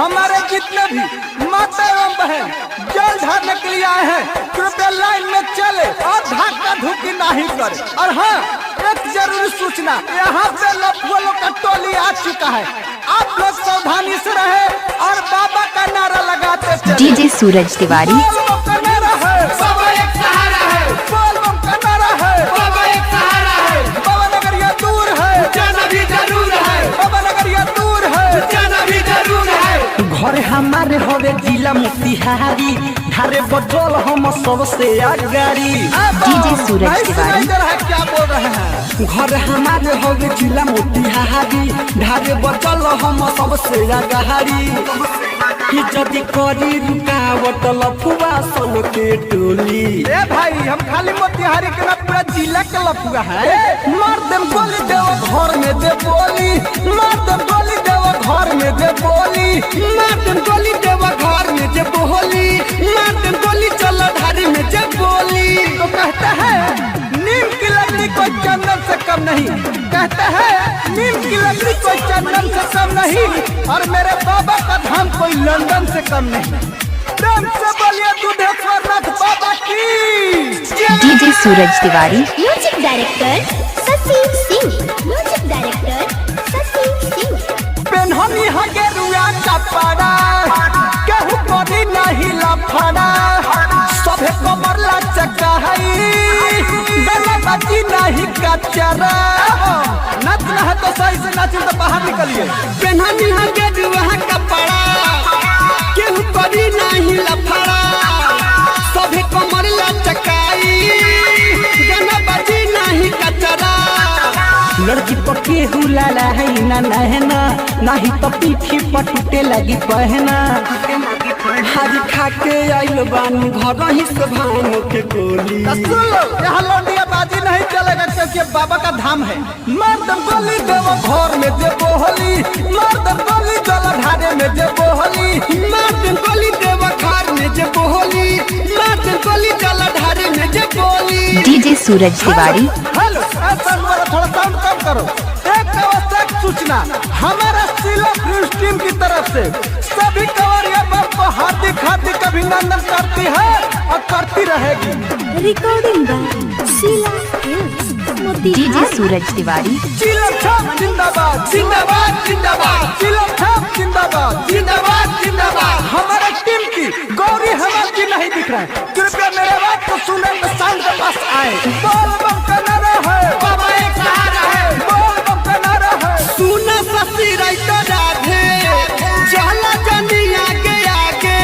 हमारे जितने भी माता एवं बहन जल ढारने के लिए आए हैं कृपया लाइन में चले और धक्का धुकी नहीं करे। और हाँ, एक जरूरी सूचना, यहाँ पे लफुओं का टोली आ चुका है, आप लोग सावधानी से रहे और बाबा का नारा लगाते चले। डीजे सूरज तिवारी। बाबा का नारा है, बाबा एक सहारा है, बाबा का नारा है, बाबा एक सहारा है, बाबा नगर ये दूर है, जाना भी जरूर है, बाबा नगर ये दूर है, जाना भी जरूर है। घर हमारे हवे जिला मोतिहारी, धारे बटोल हम सबसे आगारी। डीजे सूरज तिवारी। क्या बोल रहे हैं? घर हमारे हवे जिला मोतिहारी, धारे बटोल हम सबसे आगारी। जदि करी रुकावट लफुआ सन के टोली। ए भाई, हम खाली मोतिहारी के ना पूरा जिला के लफुआ है। मार देम गोली देव घर में दे बोली, मार देम गोली देव घर में दे बोली, मार देम गोली देवा घर में जे बोली, मार देम गोली चल धारी में जे बोली। तो कहता है नीम की लकड़ी कोई चंदन से कम नहीं, कहता है नीम की लकड़ी कोई चंदन से कम नहीं, और मेरे बाबा का धाम कोई लंदन से कम नहीं। प्रेम से बोलिए दुधेश्वर नाथ बाबा की। DJ Suraj Tiwari. Music director Shashi Singh, music director Shashi Singh. पेन्हनी है गेरुआ कपड़ा, केहू करी नहीं लफड़ा, सभे कमर लचका है, गला बची नहीं कचरा। नचना है तो सही से नाचिए, तो बाहर निकलिए। पेन्हनी है गेरुआ कपड़ा, केहू करी नहीं लफड़ा, सभे कमर लचकाई, गाना बजी नहीं कचरा। लड़की पर केहू लाला है ना नहना, नहीं तो पीठी पर टूटे लगी पहना। हरी खा के आइल बानी घर ही से भांग के गोली। सुन लो, यहाँ लौंडिया बाजी नहीं चलेगा क्योंकि बाबा का धाम है। मार दम गोली देव घर में दे बोली, मार दम गोली जल ढारे में दे बोली, मार दम गोली देवा घर में जे बोली, मार दम गोली जल ढारे में जे बोली। डीजे सूरज तिवारी। हेलो, ऐसा थोड़ा साउंड कम करो। एक आवश्यक सूचना, हमारा सिला न्यूज टीम की तरफ से सभी कंवरिया को हार्दिक हार्दिक अभिनंदन करती है और करती रहेगी। Recording by Sheela films, Motihari. DJ Suraj Tiwari. चिलम छाप जिंदाबाद, जिंदाबाद जिंदाबाद, चिलम छाप जिंदाबाद, जिंदाबाद जिंदाबाद। हमारे टीम की गौरी हमारे की नहीं दिख रहा है, कृपया मेरे बात को सुनने में साउंड के पास आए। बोल बम का नारा है, बाबा एक सहारा है, बोल बम का नारा है। सुना ससी राइतो राधे, चला जानी आगे आगे,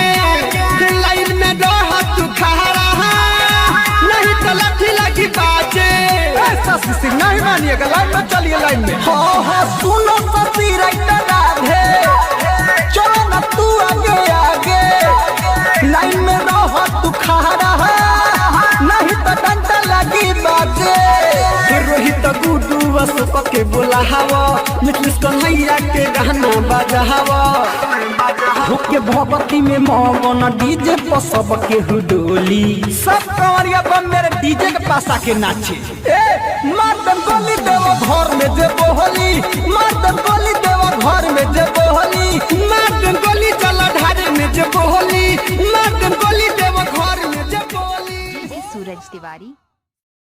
लाइन में रह तू खड़ा, नहीं तो लाठी लगी बाजे। ऐसा सिंह नहीं मानिएगा, लाइन में चलिए, लाइन में। हाँ सुनो ससी राइतो राधे, चलो ना तू आगे आगे, लाइन में रह तू खड़ा, नहीं तो डंडा लगी बाजे। रोहित गुडू बस के बोला हवा, मिथलिस कन्हैया के गाना बजा हवा। होके भगवती में मगन डीजे पर सब के हुडोली। सब कंवरिया बम मेरे डीजे के पास आके नाचे। मार दम गोली देव घर में दे बोली, मार दम गोली देव घर में दे बोली, मार दम गोली चला ढारे में जे बोली, मार दम गोली देव घर में जे बोली। सूरज तिवारी।